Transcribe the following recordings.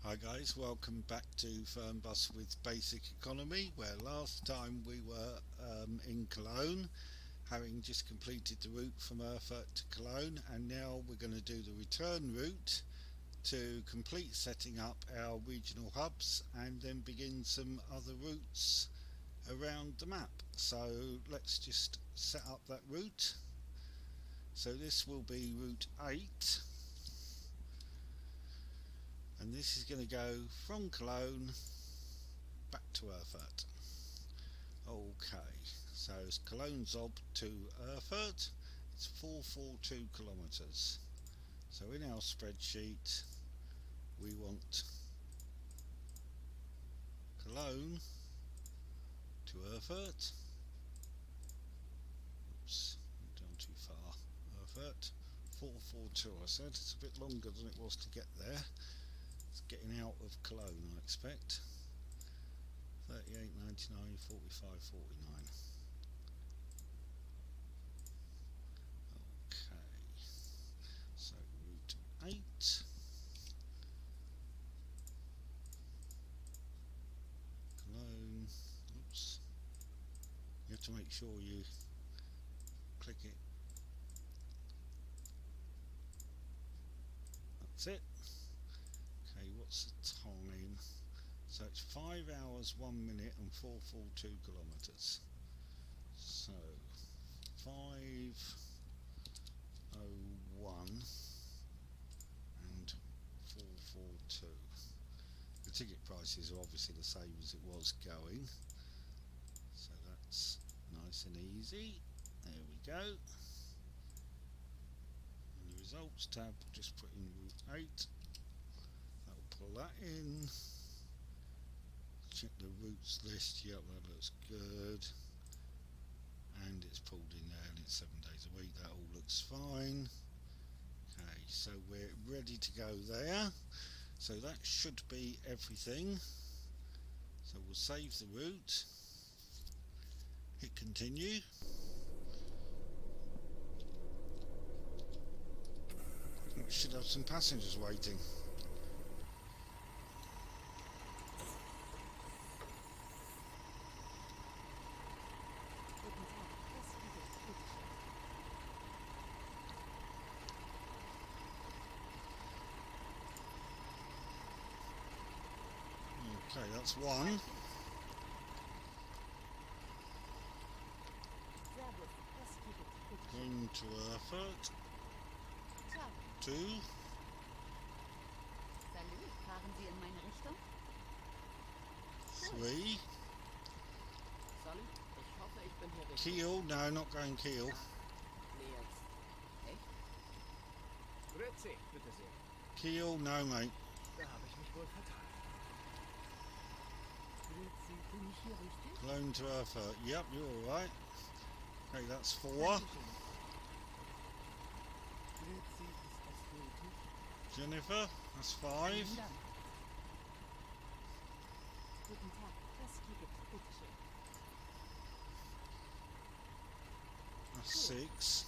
Hi guys, welcome back to Fernbus with Basic Economy, where last time we were in Cologne, having just completed the route from Erfurt to Cologne, and now we're going to do the return route to complete setting up our regional hubs and then begin some other routes around the map. So let's just set up that route. So this will be Route 8. And this is going to go from Cologne back to Erfurt. Okay, so it's Cologne Zob to Erfurt. It's 442 kilometres. So in our spreadsheet we want Cologne to Erfurt. Oops, down too far. Erfurt 442. I said it's a bit longer than it was to get there. Getting out of Cologne, I expect. 38.99, 45.49. Okay, so route 8. Cologne. Oops. You have to make sure you click it. That's it. Okay, what's the time? So it's 5 hours 1 minute and 442 kilometres. So 5:01 and 442. The ticket prices are obviously the same as it was going, so that's nice and easy. There we go. In the results tab, we'll just put in route 8. Pull that in, check the routes list. Yep, that looks good, and it's pulled in there and it's 7 days a week. That all looks fine. Okay, so we're ready to go there, so that should be everything. So we'll save the route, hit continue. We should have some passengers waiting. Okay, that's one. Going to Erfurt. 2. Salut, fahren Sie in meine Richtung? 3. Salut, ich hoffe, ich bin hier richtig. Kiel, no, not going Kiel. Nee, jetzt. Echt? Grüezi, bitte sehr. Kiel, no mate. Da habe ich mich wohl vertan. Grüezi, bin ich hier richtig? Cologne to Erfurt. Yep, you're alright. Okay, that's 4. Grüezi, ist das nötig? Jennifer, that's 5. Vielen Dank. Guten Tag, das Ticket, bitteschön. That's 6.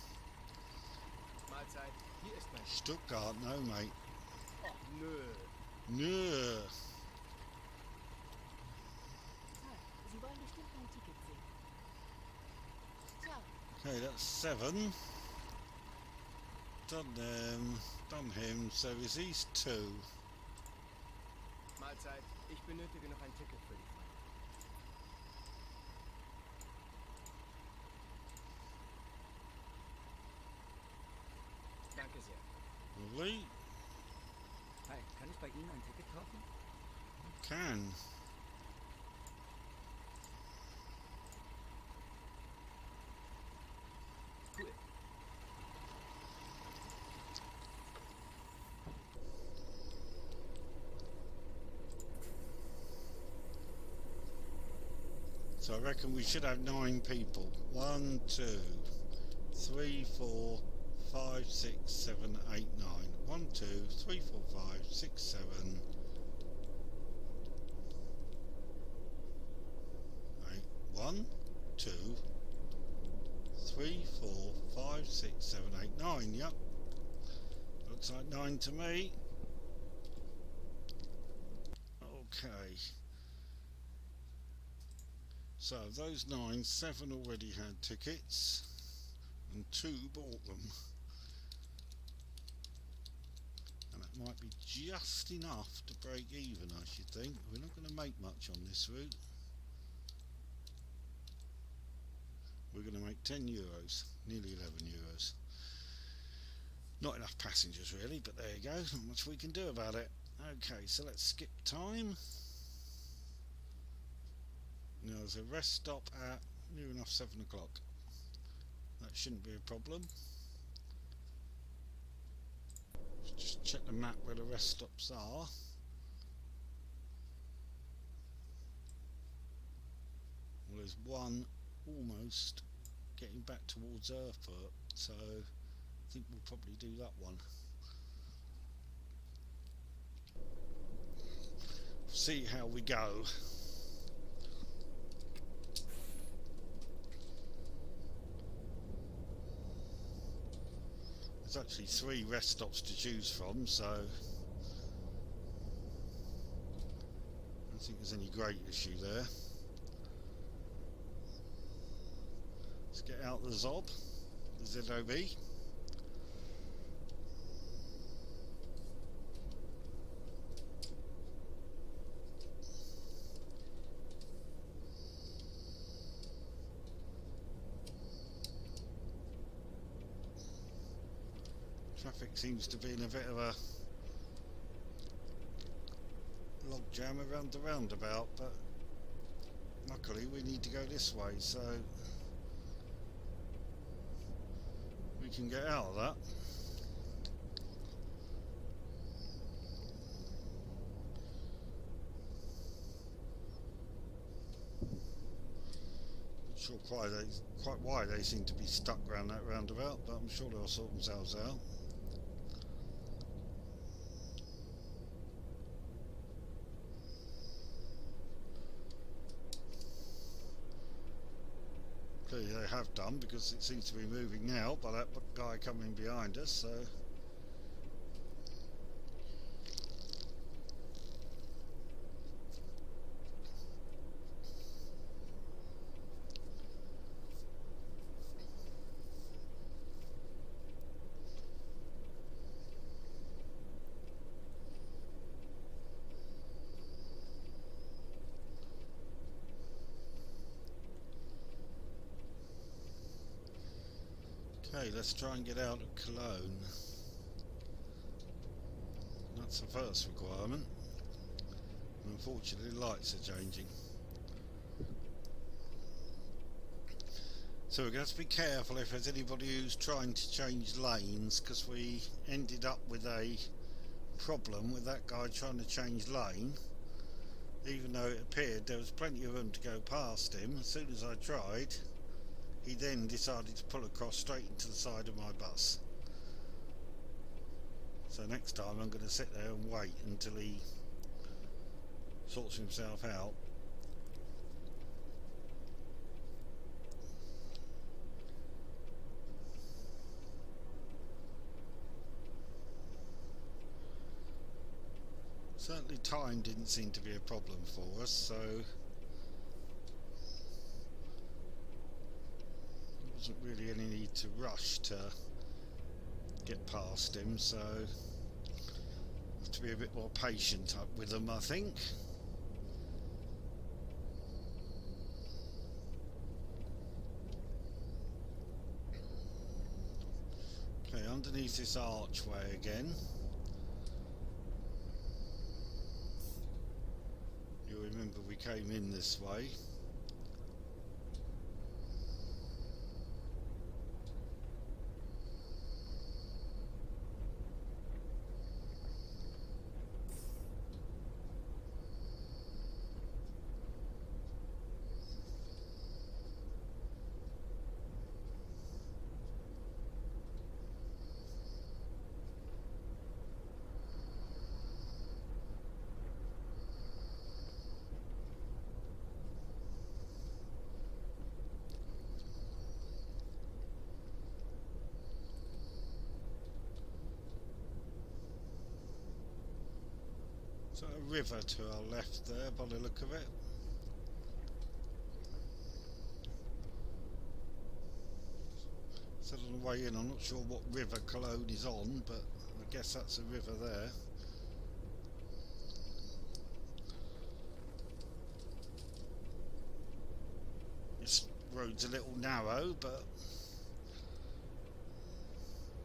Mahlzeit, hier ist mein Stuttgart, no mate. Oh, nö. No. Tag, Sie wollen bestimmt mein Ticket sehen. Ciao. Okay, that's 7. Done them, done him, so is these 2. Mahlzeit, ich benötige noch ein Ticket für die Fahrt. Danke sehr. Lovely. Hi, kann ich bei Ihnen ein Ticket kaufen? Can. Cool. So I reckon we should have 9 people. 1, 2, 3, 4, 5, 6, 7, 8, 9. 1, 2, 3, 4, 5, 6, 7, 8. 1, 2, 3, 4, 5, 6, 7, 8, 9. Yep. Looks like 9 to me. Okay. So those 9, 7 already had tickets and 2 bought them. And that might be just enough to break even, I should think. We're not going to make much on this route. We're going to make €10, nearly €11. Not enough passengers really, but there you go, not much we can do about it. Okay, so let's skip time. Now there's a rest stop at near enough 7 o'clock. That shouldn't be a problem. Just check the map where the rest stops are. Well, there's one almost getting back towards Erfurt, so I think we'll probably do that one. See how we go. There's actually 3 rest stops to choose from, so I don't think there's any great issue there. Let's get out the ZOB, the ZOB. Traffic seems to be in a bit of a log jam around the roundabout, but luckily we need to go this way, so we can get out of that. Not sure quite why they seem to be stuck around that roundabout, but I'm sure they'll sort themselves out. Clearly they have done, because it seems to be moving now by that guy coming behind us, so okay, let's try and get out of Cologne. That's the first requirement. Unfortunately, lights are changing. So we're going to have to be careful if there's anybody who's trying to change lanes, because we ended up with a problem with that guy trying to change lane. Even though it appeared there was plenty of room to go past him, as soon as I tried, he then decided to pull across straight into the side of my bus. So next time I'm going to sit there and wait until he sorts himself out. Certainly time didn't seem to be a problem for us, so there wasn't really any need to rush to get past him, so have to be a bit more patient with them, I think. Okay, underneath this archway again. You'll remember we came in this way. So a river to our left there by the look of it. Said on the way in, I'm not sure what river Cologne is on, but I guess that's a river there. This road's a little narrow, but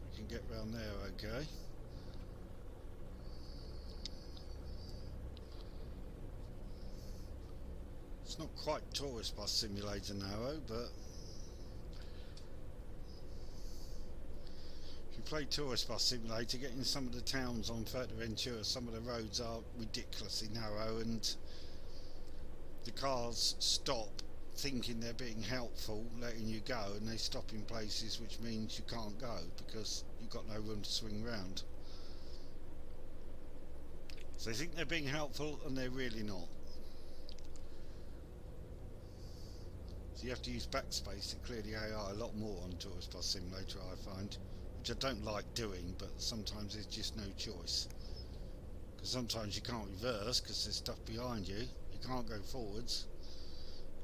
we can get round there okay. It's not quite Tourist Bus Simulator narrow, but if you play Tourist Bus Simulator, getting some of the towns on Fuerteventura, some of the roads are ridiculously narrow, and the cars stop thinking they're being helpful, letting you go, and they stop in places which means you can't go because you've got no room to swing round. So they think they're being helpful and they're really not. So you have to use backspace to clear the AI a lot more on Tourist Bus Simulator, I find, which I don't like doing, but sometimes there's just no choice. Because sometimes you can't reverse because there's stuff behind you. You can't go forwards,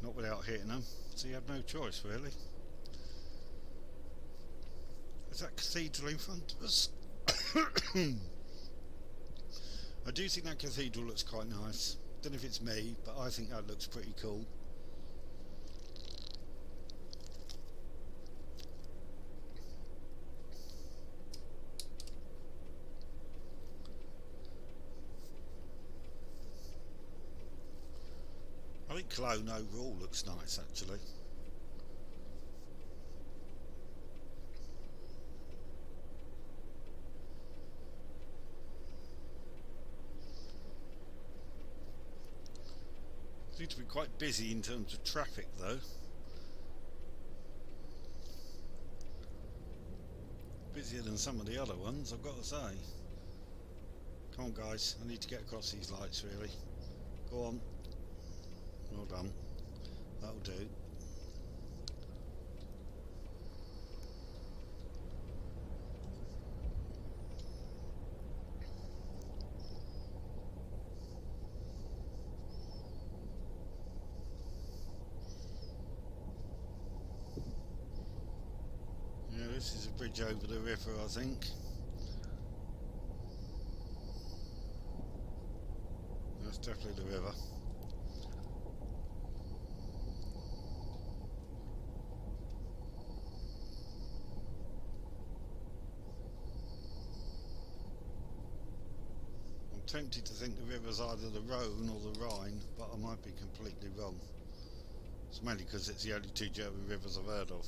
not without hitting them, so you have no choice really. Is that cathedral in front of us? I do think that cathedral looks quite nice. Don't know if it's me, but I think that looks pretty cool. I think Cologne overall looks nice actually. Seems to be quite busy in terms of traffic though. Busier than some of the other ones, I've got to say. Come on guys, I need to get across these lights really. Go on. Well done. That'll do. Yeah, this is a bridge over the river, I think. That's definitely the river. I'm tempted to think the river's either the Rhone or the Rhine, but I might be completely wrong. It's mainly because it's the only two German rivers I've heard of.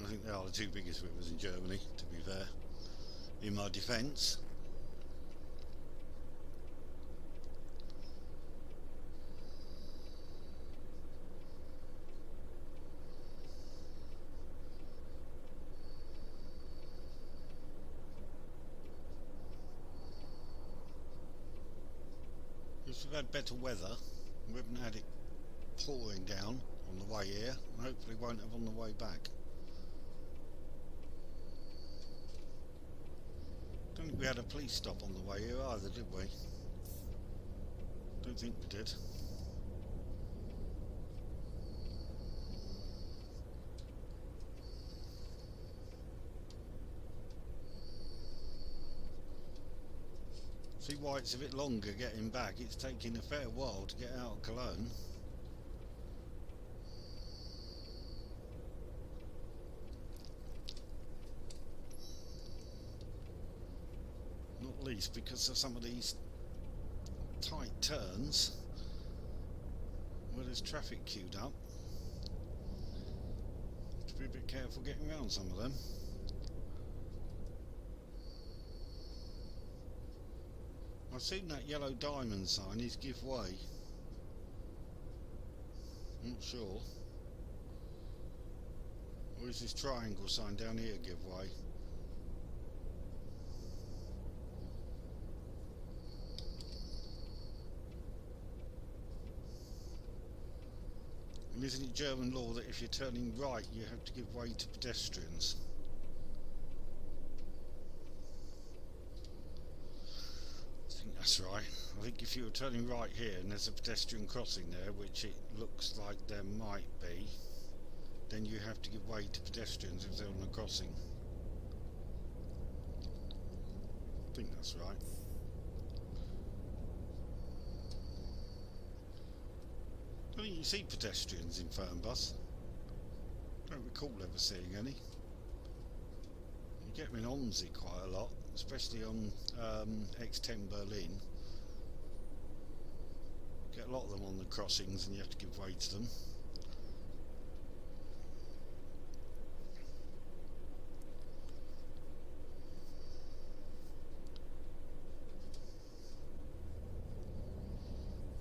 I think they are the two biggest rivers in Germany, to be fair, in my defence. If we've had better weather, we haven't had it pouring down on the way here, and hopefully won't have on the way back. Don't think we had a police stop on the way here either, did we? Don't think we did. See why it's a bit longer getting back. It's taking a fair while to get out of Cologne. Not least because of some of these tight turns where there's traffic queued up. Have to be a bit careful getting around some of them. I've seen that yellow diamond sign is give way. I'm not sure. Or is this triangle sign down here give way? And isn't it German law that if you're turning right you have to give way to pedestrians? That's right. I think if you were turning right here and there's a pedestrian crossing there, which it looks like there might be, then you have to give way to pedestrians if they're on the crossing. I think that's right. I don't think you see pedestrians in Fernbus. Don't recall ever seeing any. You get them in Onsey quite a lot, especially on X10 Berlin. Get a lot of them on the crossings and you have to give way to them.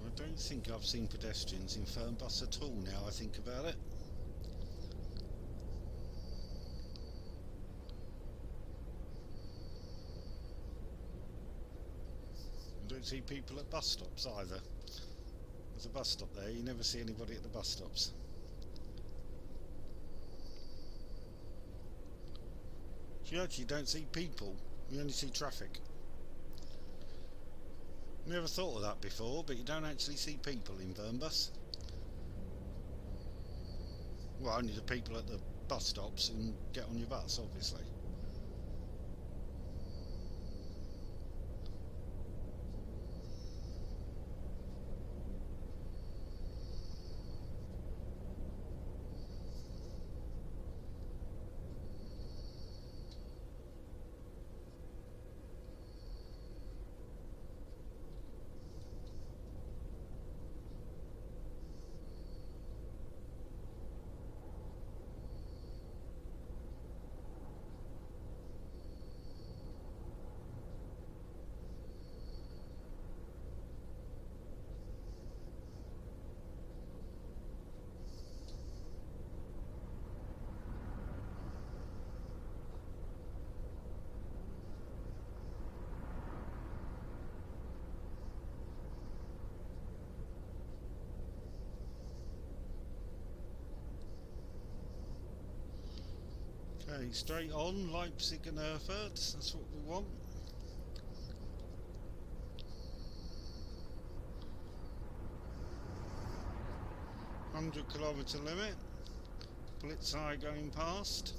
I don't think I've seen pedestrians in Fernbus at all now I think about it. I don't see people at bus stops either. There's a bus stop there, you never see anybody at the bus stops. So you actually don't see people, you only see traffic. Never thought of that before, but you don't actually see people in Fernbus. Well, only the people at the bus stops and get on your bus, obviously. Okay, straight on, Leipzig and Erfurt, that's what we want. £100 limit, Blitzeye going past.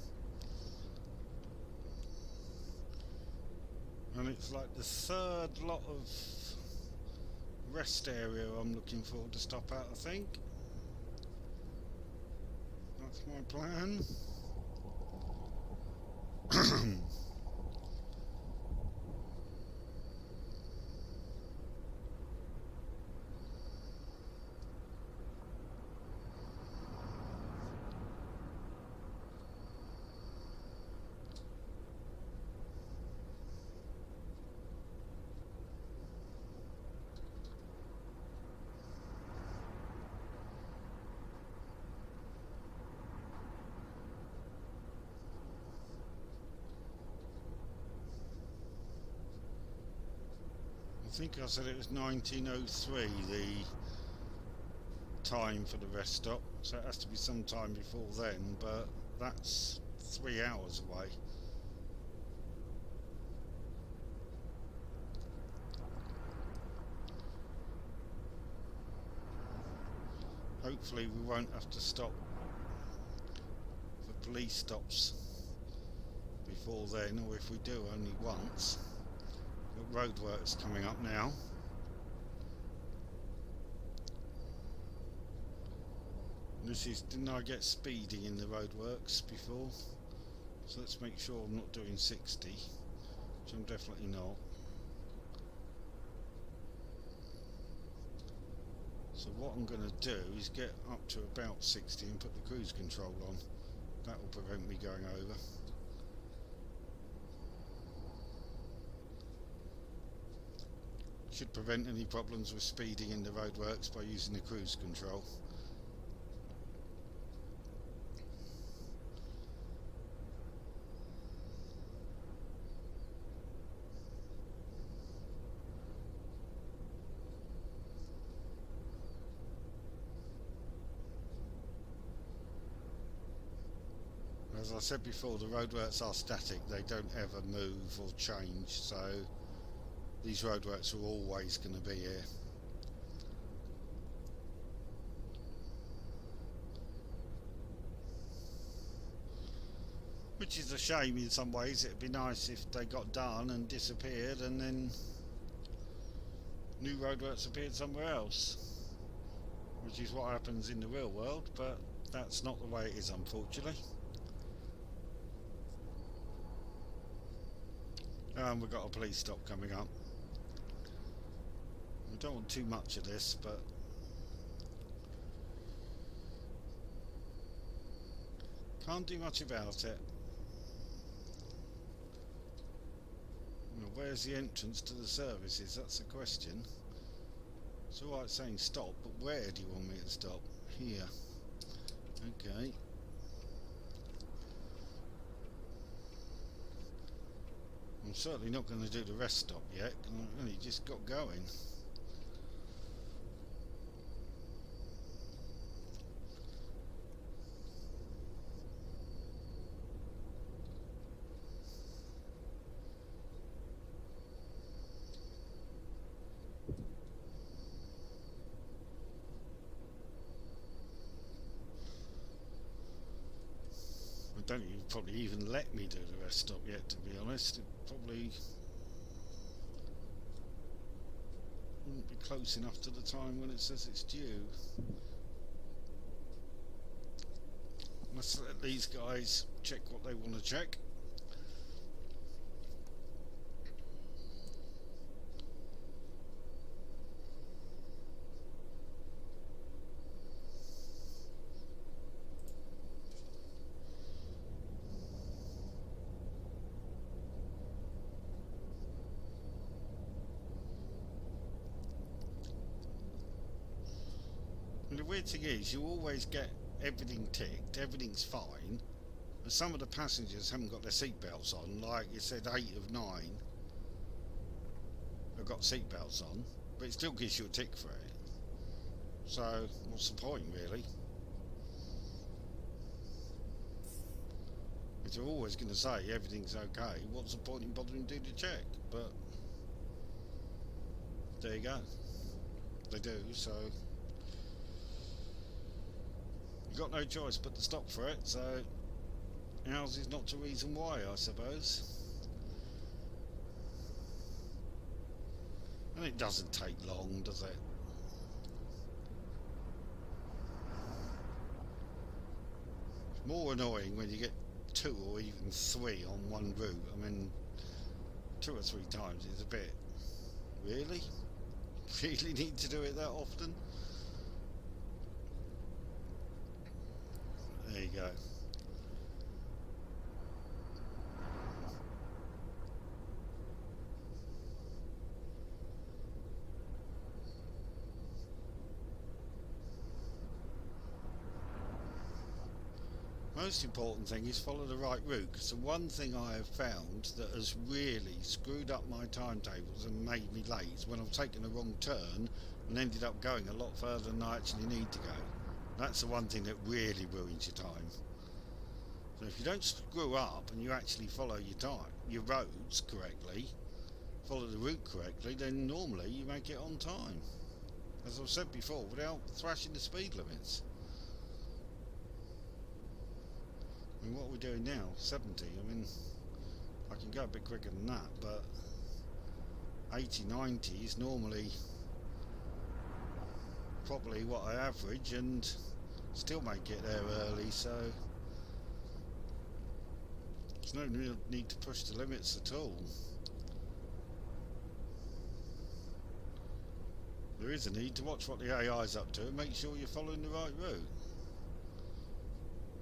And it's like the third lot of rest area I'm looking for to stop at, I think. That's my plan. I think I said it was 1903 the time for the rest stop, so it has to be some time before then, but that's 3 hours away. Hopefully we won't have to stop for police stops before then, or if we do, only once. Got roadworks coming up now. This is, didn't I get speeding in the roadworks before? So let's make sure I'm not doing 60, which I'm definitely not. So what I'm going to do is get up to about 60 and put the cruise control on. That will prevent me going over. Should prevent any problems with speeding in the roadworks by using the cruise control. As I said before, the roadworks are static, they don't ever move or change, so these roadworks are always going to be here. Which is a shame in some ways. It'd be nice if they got done and disappeared and then new roadworks appeared somewhere else, which is what happens in the real world, but that's not the way it is, unfortunately. And we've got a police stop coming up. We don't want too much of this, but can't do much about it. Well, where's the entrance to the services? That's the question. It's alright saying stop, but where do you want me to stop? Here. Okay. I'm certainly not going to do the rest stop yet, because I've only just got going. I don't think you'd probably even let me do the rest stop yet, to be honest. It probably wouldn't be close enough to the time when it says it's due. Let's let these guys check what they want to check. And the weird thing is, you always get everything ticked, everything's fine, but some of the passengers haven't got their seatbelts on. Like you said, 8 of 9 have got seatbelts on, but it still gives you a tick for it. So what's the point, really? If they're always going to say everything's okay, what's the point in bothering to do the check? But there you go, they do. So you've got no choice but to stop for it, so ours is not the reason why, I suppose. And it doesn't take long, does it? It's more annoying when you get 2 or even 3 on one route. I mean, 2 or 3 times is a bit... Really? Really need to do it that often? There you go. Most important thing is follow the right route, because the one thing I have found that has really screwed up my timetables and made me late is when I've taken a wrong turn and ended up going a lot further than I actually need to go. That's the one thing that really ruins your time. So if you don't screw up and you actually follow your roads correctly, follow the route correctly, then normally you make it on time. As I've said before, without thrashing the speed limits. I mean, what are we doing now? 70. I mean, I can go a bit quicker than that, but 80, 90 is normally probably what I average, and still make it there early, so there's no real need to push the limits at all. There is a need to watch what the AI's up to and make sure you're following the right route.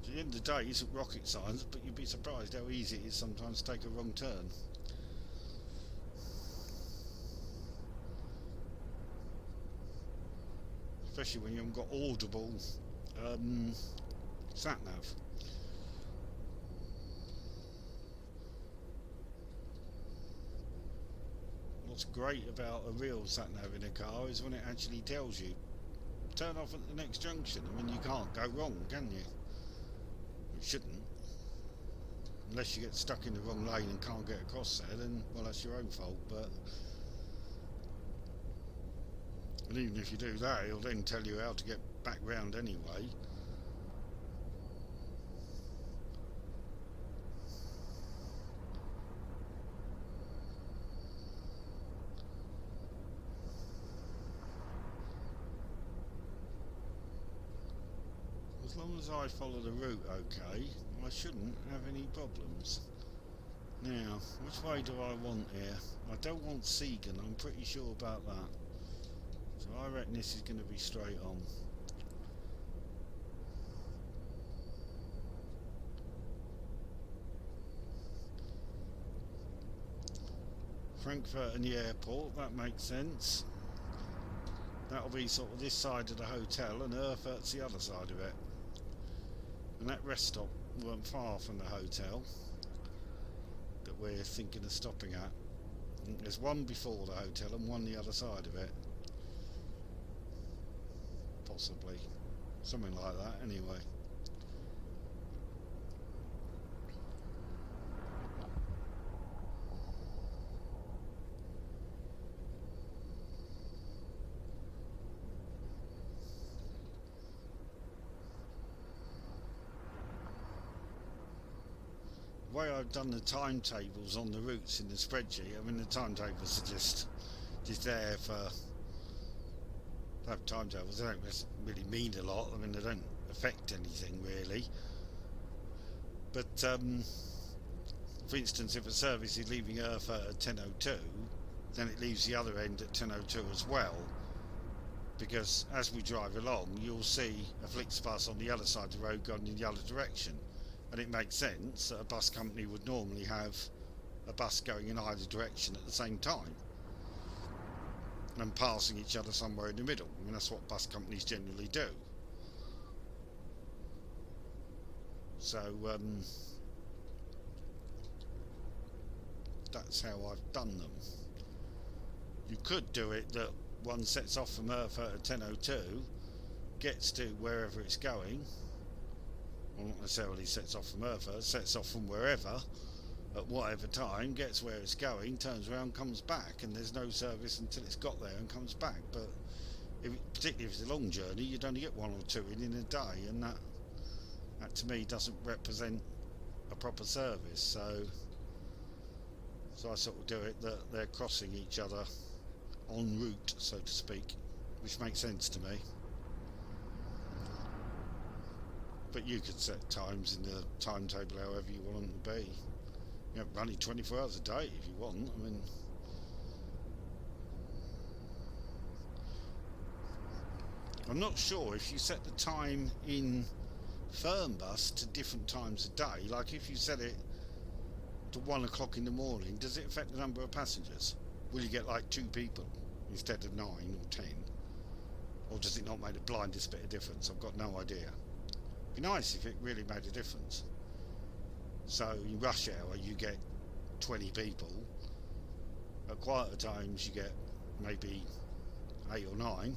At the end of the day, it isn't rocket science, but you'd be surprised how easy it is sometimes to take a wrong turn. Especially when you haven't got audible sat-nav. What's great about a real sat-nav in a car is when it actually tells you, turn off at the next junction. I mean, you can't go wrong, can you? You shouldn't. Unless you get stuck in the wrong lane and can't get across there, then, well, that's your own fault, but And even if you do that, it'll then tell you how to get back round anyway. As long as I follow the route okay, I shouldn't have any problems. Now, which way do I want here? I don't want Segan, I'm pretty sure about that. So I reckon this is going to be straight on. Frankfurt and the airport, that makes sense. That'll be sort of this side of the hotel, and Erfurt's the other side of it. And that rest stop weren't far from the hotel that we're thinking of stopping at. There's one before the hotel and one the other side of it. Possibly. Something like that, anyway. The way I've done the timetables on the routes in the spreadsheet, I mean the timetables are just there for timetables. They don't really mean a lot. I mean they don't affect anything really. But for instance, if a service is leaving Erfurt at 10:02, then it leaves the other end at 10:02 as well. Because as we drive along, you'll see a Flixbus on the other side of the road going in the other direction. And it makes sense that a bus company would normally have a bus going in either direction at the same time and passing each other somewhere in the middle. I mean, that's what bus companies generally do. So that's how I've done them. You could do it that one sets off from Erfurt at 10:02, gets to wherever it's going. Well, not necessarily sets off from Erfurt, sets off from wherever at whatever time, gets where it's going, turns around, comes back, and there's no service until it's got there and comes back. But particularly if it's a long journey, you'd only get one or two in a day, and that to me doesn't represent a proper service. So I sort of do it that they're crossing each other en route, so to speak, which makes sense to me. But you could set times in the timetable however you want them to be. You know, running 24 hours a day if you want. I mean, I'm not sure if you set the time in Fernbus to different times a day. Like if you set it to 1 o'clock in the morning, does it affect the number of passengers? Will you get like 2 people instead of 9 or 10? Or does it not make the blindest bit of difference? I've got no idea. It'd be nice if it really made a difference. So in rush hour you get 20 people. At quieter times you get maybe 8 or 9.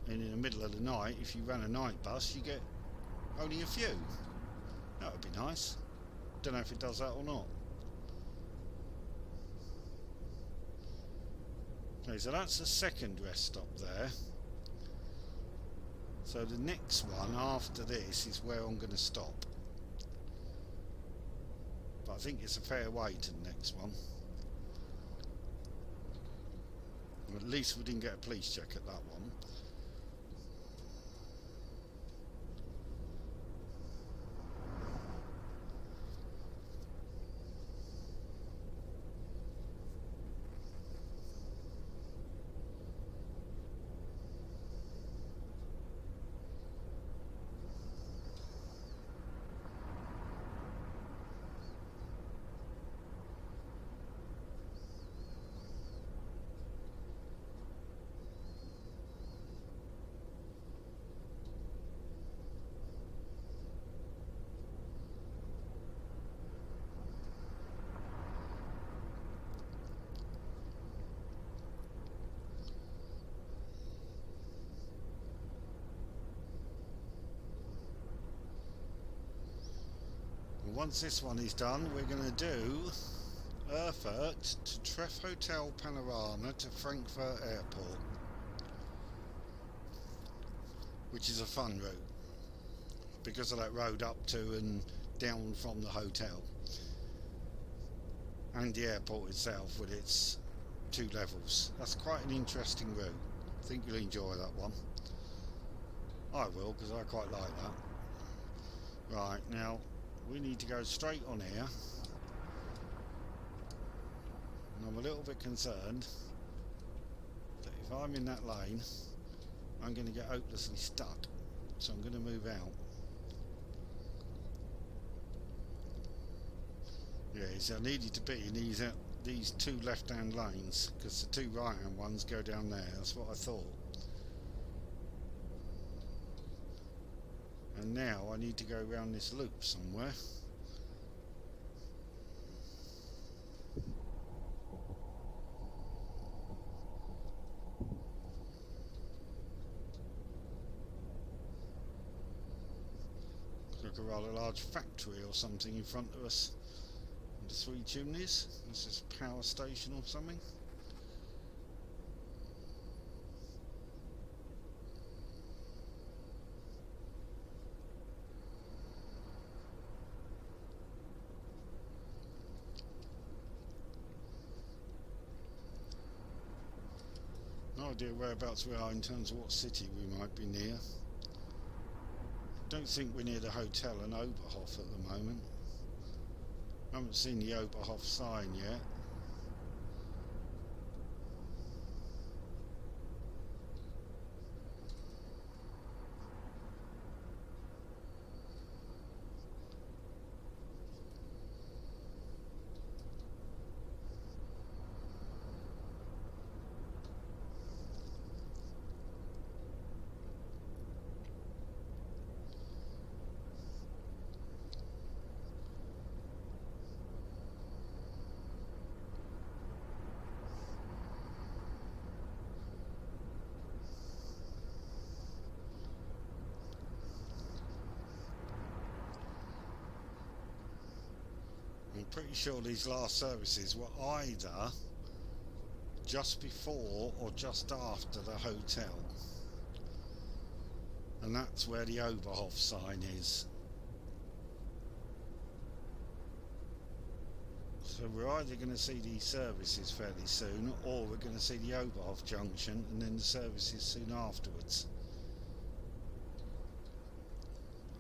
And in the middle of the night, if you ran a night bus, you get only a few. That would be nice. Don't know if it does that or not. Okay, so that's the second rest stop there. So the next one after this is where I'm going to stop. But I think it's a fair way to the next one. At least we didn't get a police check at that one. Once this one is done, we're going to do Erfurt to Treff Hotel Panorama to Frankfurt Airport. which is a fun route because of that road up to and down from the hotel and the airport itself with its two levels. That's quite an interesting route. I think you'll enjoy that one. I will, because I quite like that. Right, now we need to go straight on here, and I'm a little bit concerned that if I'm in that lane I'm going to get hopelessly stuck, so I'm going to move out. Yeah, so I needed to be in these two left-hand lanes, because the two right-hand ones go down there. That's what I thought. And now I need to go around this loop somewhere. Looks like a rather large factory or something in front of us. And the three chimneys. This is a power station or something. No idea whereabouts we are in terms of what city we might be near. Don't think we're near the hotel in Oberhof at the moment. I haven't seen the Oberhof sign yet. I'm pretty sure these last services were either just before or just after the hotel, and that's where the Oberhof sign is. So we're either going to see these services fairly soon, or we're going to see the Oberhof junction and then the services soon afterwards,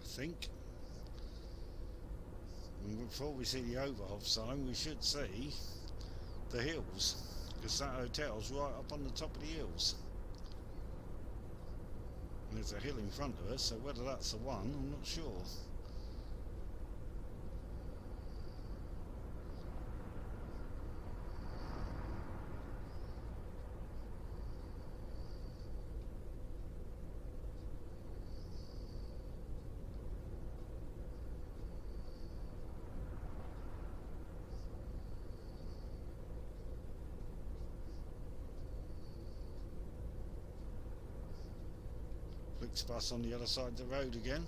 I think. And before we see the Oberhof sign, we should see the hills, because that hotel's right up on the top of the hills. And there's a hill in front of us, so whether that's the one, I'm not sure. Flixbus on the other side of the road again.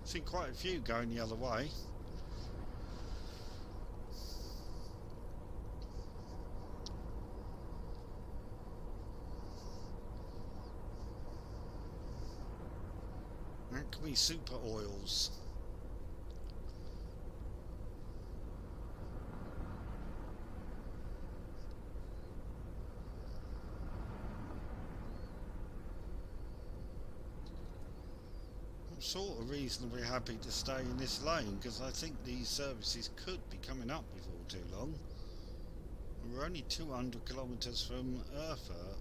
I've seen quite a few going the other way. Acme Super Oils. I'm sort of reasonably happy to stay in this lane, because I think these services could be coming up before too long. We're only 200 kilometres from Erfurt.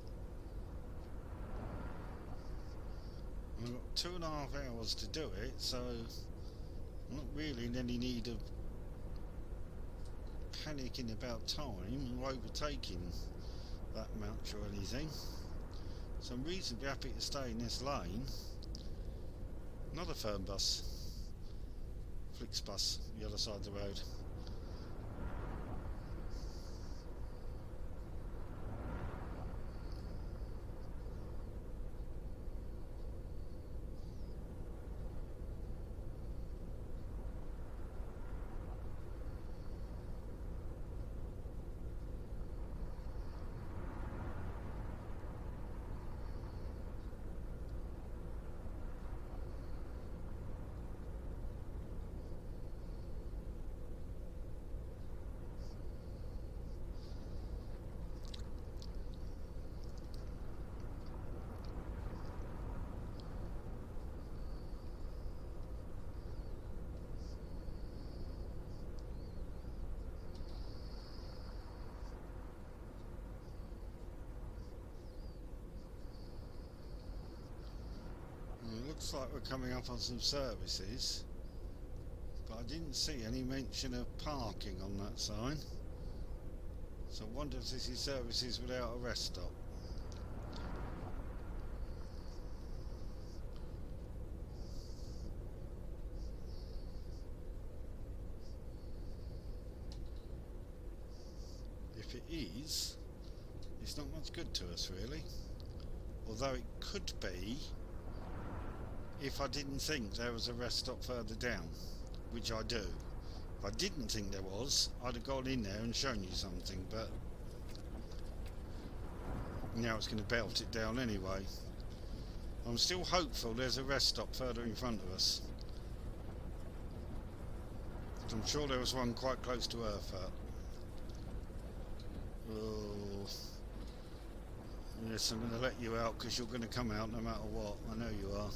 I've got 2.5 hours to do it, so I'm not really in any need of panicking about time or overtaking that much or anything. So I'm reasonably happy to stay in this lane. Another Fernbus, Flixbus, the other side of the road. Looks like we're coming up on some services, but I didn't see any mention of parking on that sign. So I wonder if this is services without a rest stop. If it is, it's not much good to us really. Although it could be if I didn't think there was a rest stop further down, which I do. If I didn't think there was, I'd have gone in there and shown you something, but now it's going to belt it down anyway. I'm still hopeful there's a rest stop further in front of us. I'm sure there was one quite close to Erfurt. Oh, yes, I'm going to let you out because you're going to come out no matter what. I know you are.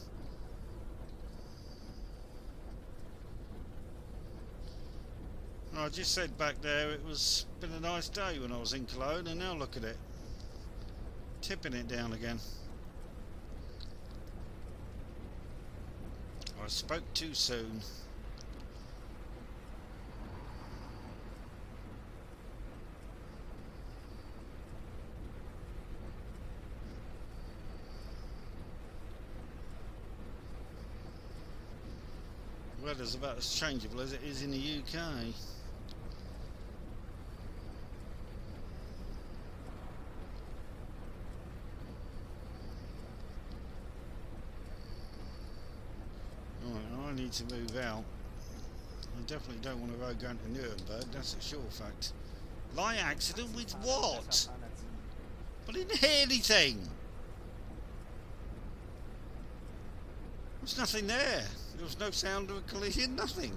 I just said back there it was been a nice day when I was in Cologne, and now look at it, tipping it down again. I spoke too soon. Weather's about as changeable as it is in the UK. Right, I need to move out. I definitely don't want a road going to Nuremberg, that's a sure fact. Light accident with what? I didn't hear anything. There's nothing there. There was no sound of a collision, nothing.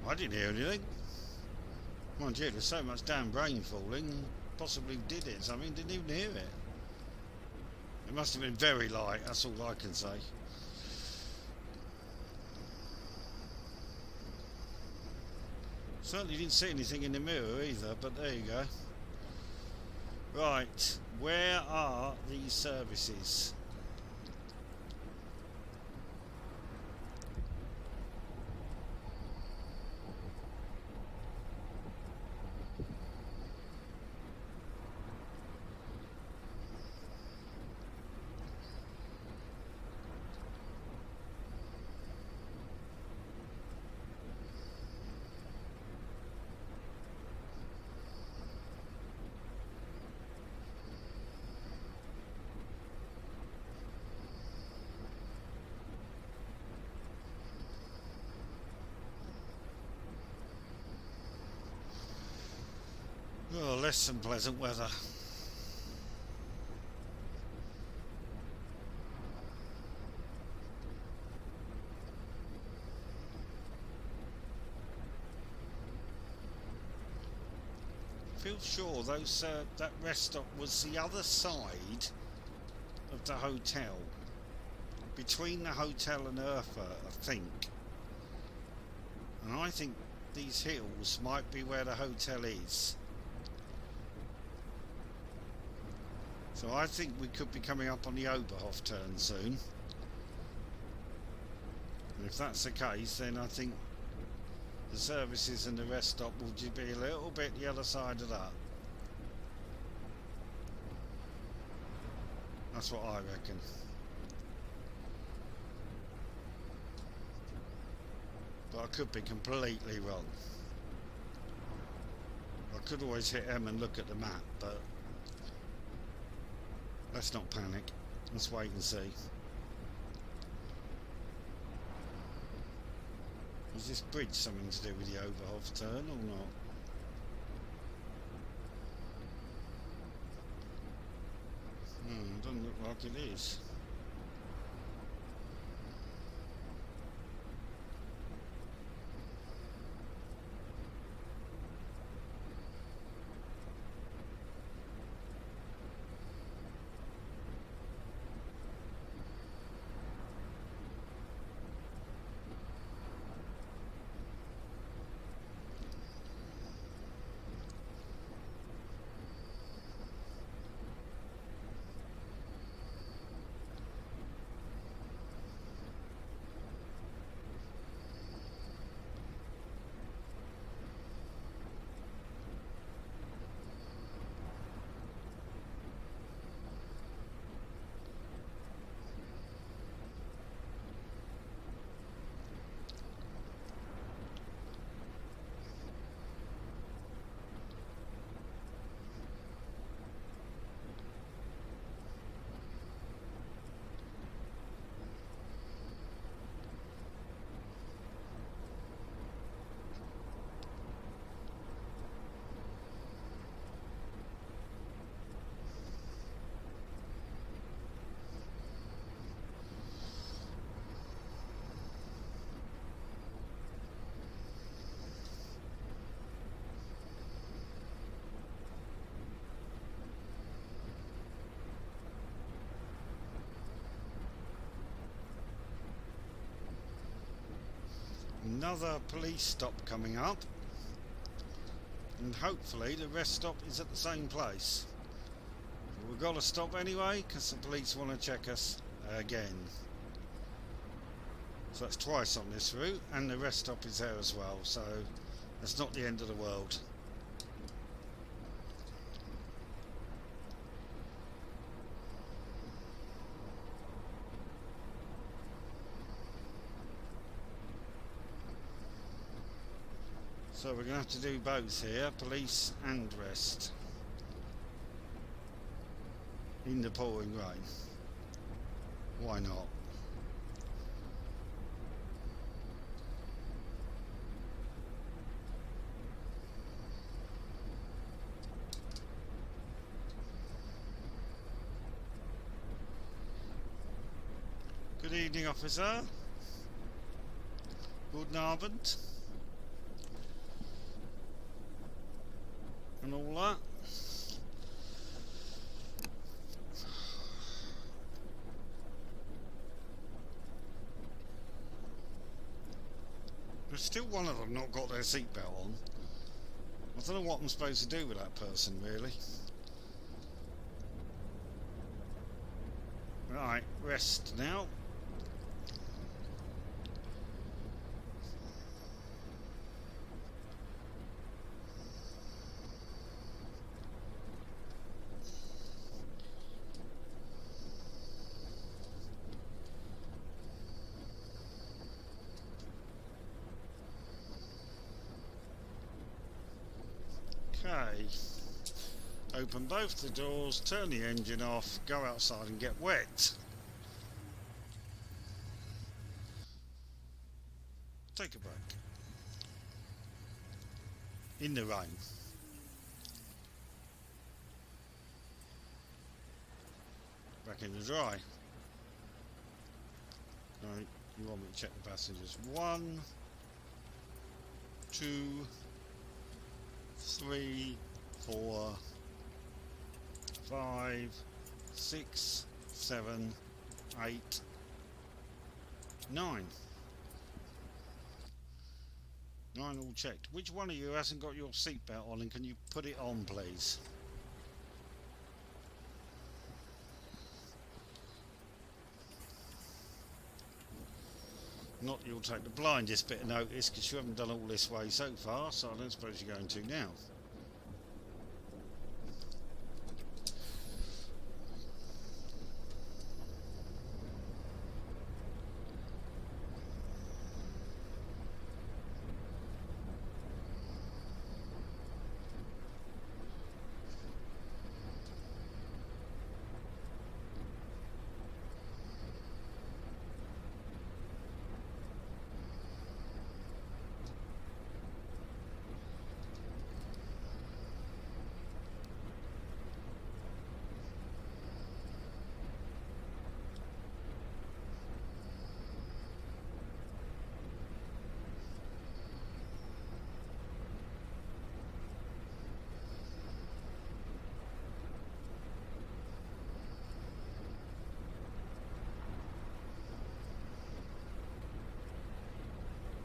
I didn't hear anything. Mind you, there's so much damn rain falling, possibly did it something, didn't even hear it. It must have been very light, that's all I can say. Certainly didn't see anything in the mirror either, but there you go. Right, where are these services? Oh, less than pleasant weather. Feel sure those that rest stop was the other side of the hotel, between the hotel and Erfurt, I think. And I think these hills might be where the hotel is. So I think we could be coming up on the Oberhof turn soon. And if that's the case, then I think the services and the rest stop will just be a little bit the other side of that. That's what I reckon. But I could be completely wrong. I could always hit M and look at the map, but let's not panic. Let's wait and see. Is this bridge something to do with the Oberhof turn or not? Doesn't look like it is. another police stop coming up, and hopefully the rest stop is at the same place. But we've got to stop anyway because the police want to check us again. So that's twice on this route, and the rest stop is there as well, so that's not the end of the world. So we're going to have to do both here, police and rest, in the pouring rain. Why not? Good evening, officer. Guten Abend. And all that. There's still one of them not got their seatbelt on. I don't know what I'm supposed to do with that person, really. Right, rest now. Okay, open both the doors, turn the engine off, go outside and get wet. Take a break. In the rain. Back in the dry. Right, you want me to check the passengers. 1, 2, 3, 4, 5, 6, 7, 8, 9. 9 all checked. Which one of you hasn't got your seatbelt on, and can you put it on, please? Not that you'll take the blindest bit of notice because you haven't done all this way so far, so I don't suppose you're going to now.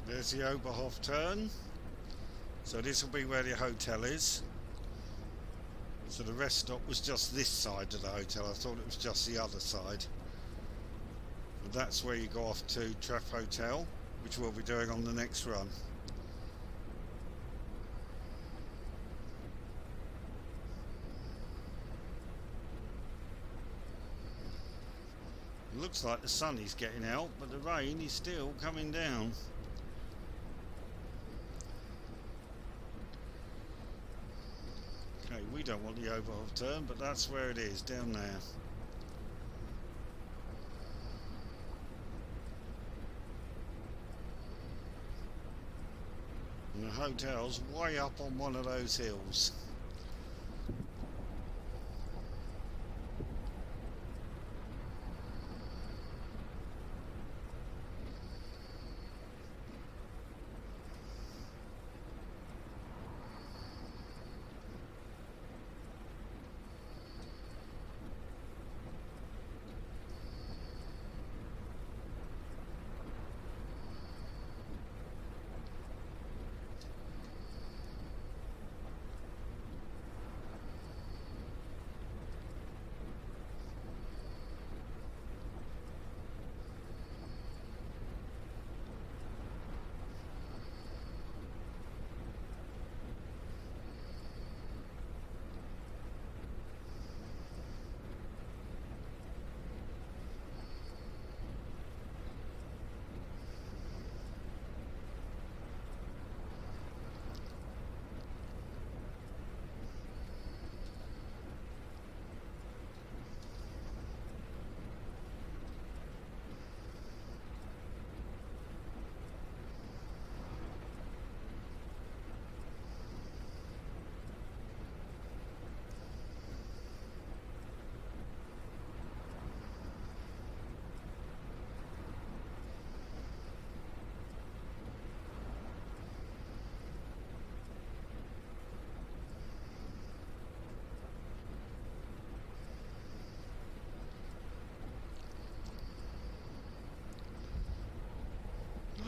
There's the Oberhof turn. So this will be where the hotel is. So the rest stop was just this side of the hotel. I thought it was just the other side. But that's where you go off to Treff Hotel, which we'll be doing on the next run. It looks like the sun is getting out, but the rain is still coming down. Okay, we don't want the Oberhof turn, but that's where it is, down there. And the hotel's way up on one of those hills.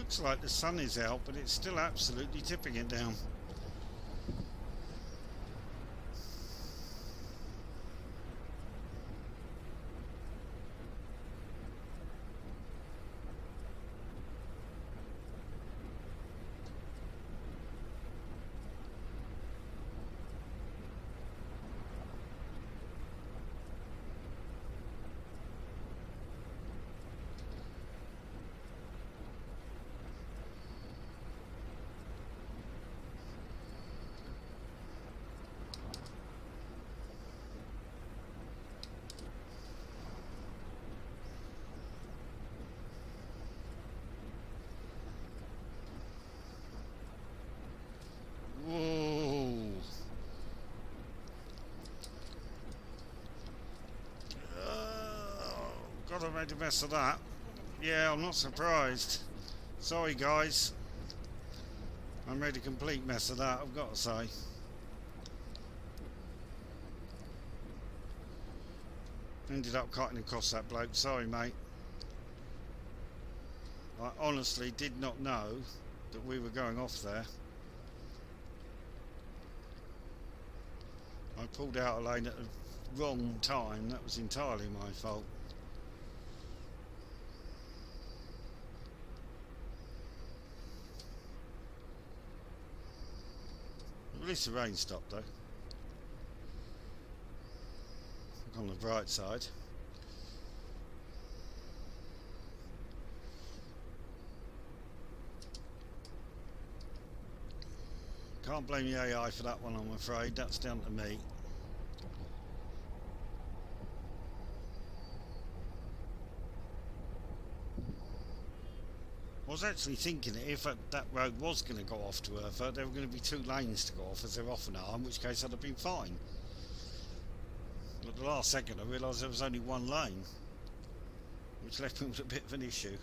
Looks like the sun is out, but it's still absolutely tipping it down. Whoa. God, I made a mess of that. Yeah, I'm not surprised. Sorry, guys. I made a complete mess of that, I've got to say. Ended up cutting across that bloke. Sorry, mate. I honestly did not know that we were going off there. I pulled out a lane at the wrong time. That was entirely my fault. At least the rain stopped though. Look on the bright side. Can't blame the AI for that one, I'm afraid. That's down to me. I was actually thinking that if that road was going to go off to Erfurt, there were going to be 2 lanes to go off, as there often are, in which case I'd have been fine. But at the last second I realised there was only 1 lane, which left me with a bit of an issue.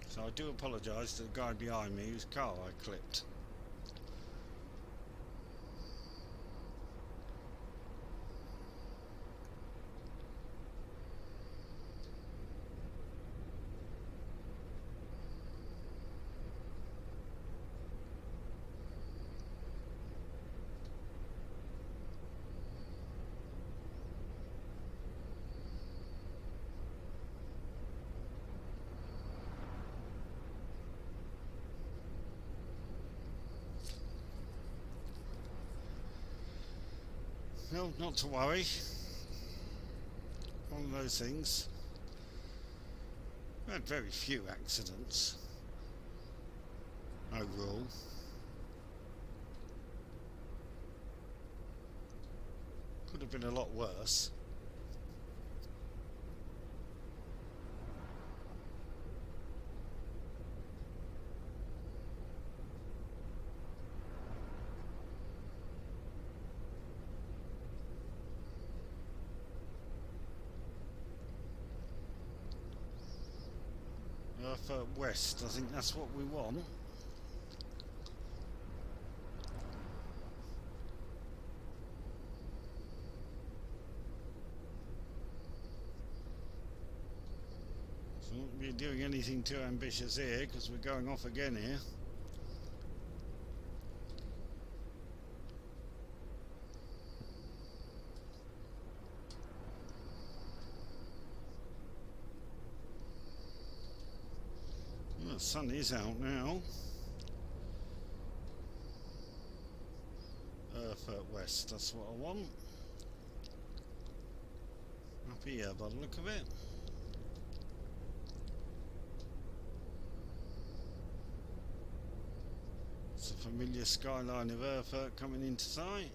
So I do apologise to the guy behind me whose car I clipped. No, not to worry. One of those things. We had very few accidents overall. Could have been a lot worse. For west, I think that's what we want. So we won't be doing anything too ambitious here because we're going off again here. The sun is out now. Erfurt West, that's what I want. Up here by the look of it. It's a familiar skyline of Erfurt coming into sight.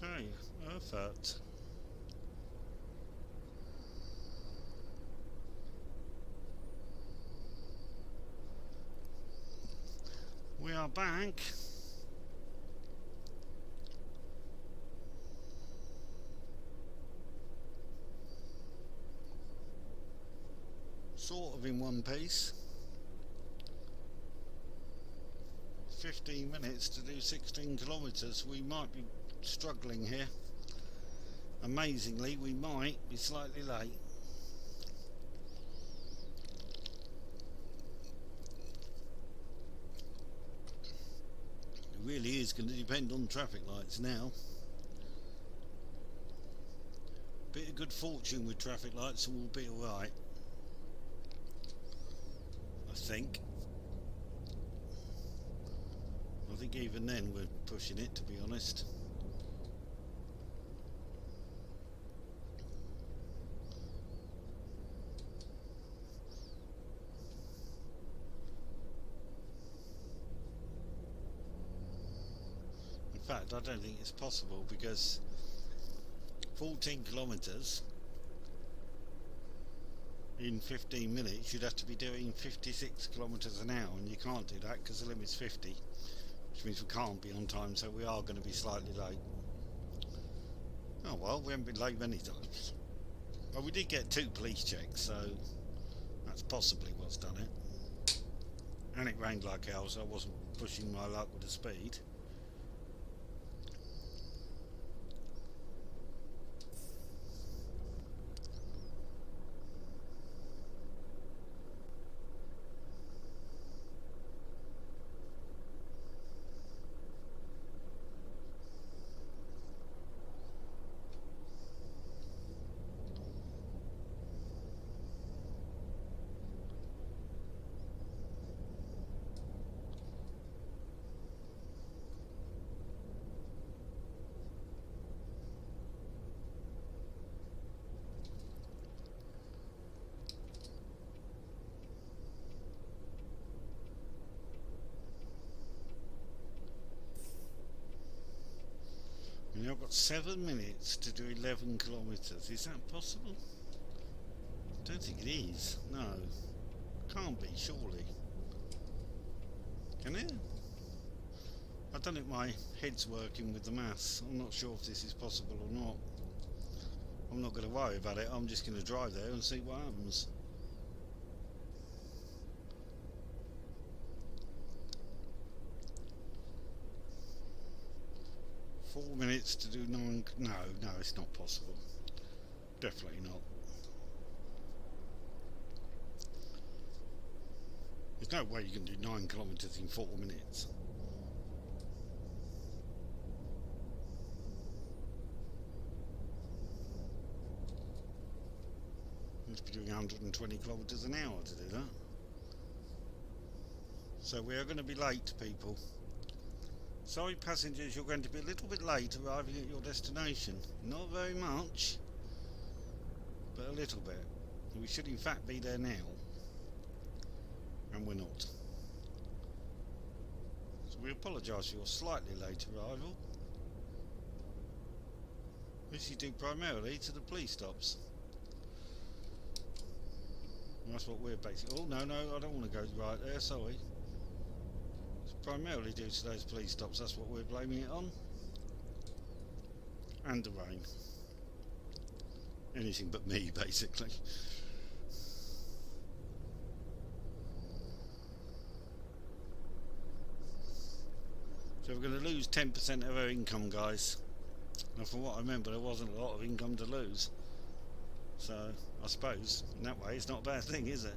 Okay, perfect. We are back. Sort of in one piece. 15 minutes to do 16 kilometres. We might be struggling here. Amazingly, we might be slightly late. It really is going to depend on traffic lights now. Bit of good fortune with traffic lights and we'll be alright. I think. I think even then we're pushing it, to be honest. In fact, I don't think it's possible because 14 kilometres in 15 minutes you'd have to be doing 56 kilometres an hour, and you can't do that because the limit's 50, which means we can't be on time, so we are going to be slightly late. Oh well, we haven't been late many times. Well, we did get 2 police checks, so that's possibly what's done it. And it rained like hell, so I wasn't pushing my luck with the speed. And I've got 7 minutes to do 11 kilometres. Is that possible? I don't think it is. No. Can't be, surely. Can it? I don't think my head's working with the maths. I'm not sure if this is possible or not. I'm not going to worry about it. I'm just going to drive there and see what happens. Four minutes to do 9. No, it's not possible. Definitely not. There's no way you can do 9 kilometres in 4 minutes. You must be doing 120 kilometres an hour to do that. So we are going to be late, people. Sorry passengers, you're going to be a little bit late arriving at your destination. Not very much, but a little bit. We should in fact be there now, and we're not. So we apologise for your slightly late arrival. This is due primarily to the police stops. And that's what we're basically... Oh no, I don't want to go right there, sorry. Primarily due to those police stops, that's what we're blaming it on. And the rain. Anything but me, basically. So we're going to lose 10% of our income, guys. And from what I remember, there wasn't a lot of income to lose. So I suppose in that way it's not a bad thing, is it?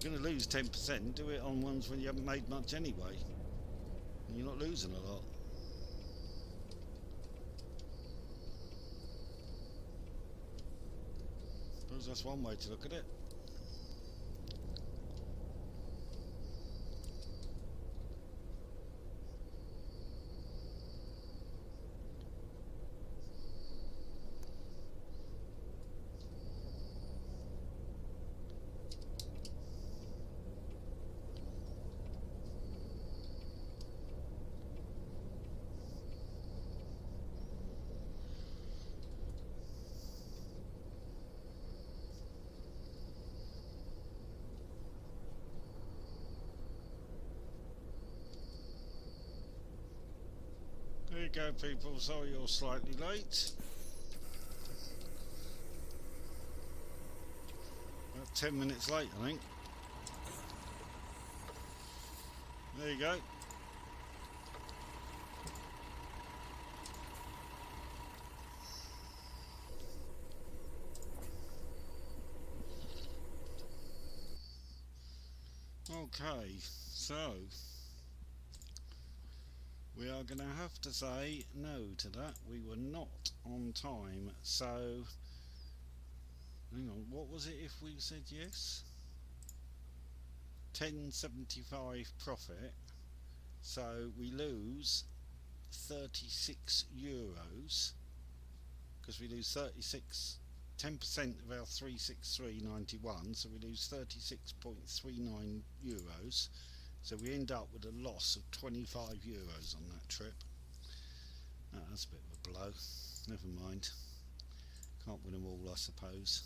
You're going to lose 10%, do it on ones when you haven't made much anyway. And you're not losing a lot. I suppose that's one way to look at it. go, people. Sorry you're slightly late. About 10 minutes late, I think. There you go. Okay, so we are going to have to say no to that. We were not on time. So, hang on, what was it if we said yes? 10.75 profit. So we lose 36 euros because we lose 10% of our 363.91, so we lose 36.39 euros. So we end up with a loss of 25 euros on that trip. That's a bit of a blow. Never mind. Can't win them all, I suppose.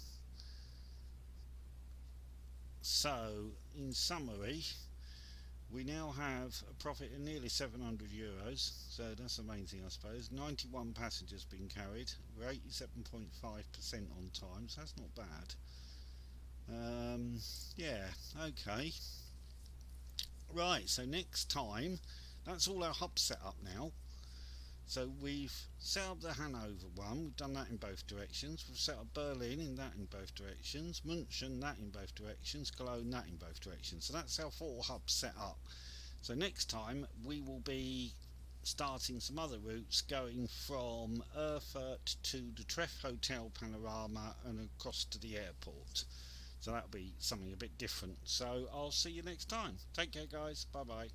So, in summary, we now have a profit of nearly 700 euros, so that's the main thing, I suppose. 91 passengers being carried. We're 87.5% on time, so that's not bad. Yeah, okay. Right, so next time, that's all our hubs set up now. So we've set up the Hanover one, we've done that in both directions. We've set up Berlin in that in both directions, München that in both directions, Cologne that in both directions. So that's our 4 hubs set up. So next time we will be starting some other routes going from Erfurt to the Treff Hotel Panorama and across to the airport. So that'll be something a bit different. So I'll see you next time. Take care, guys. Bye bye.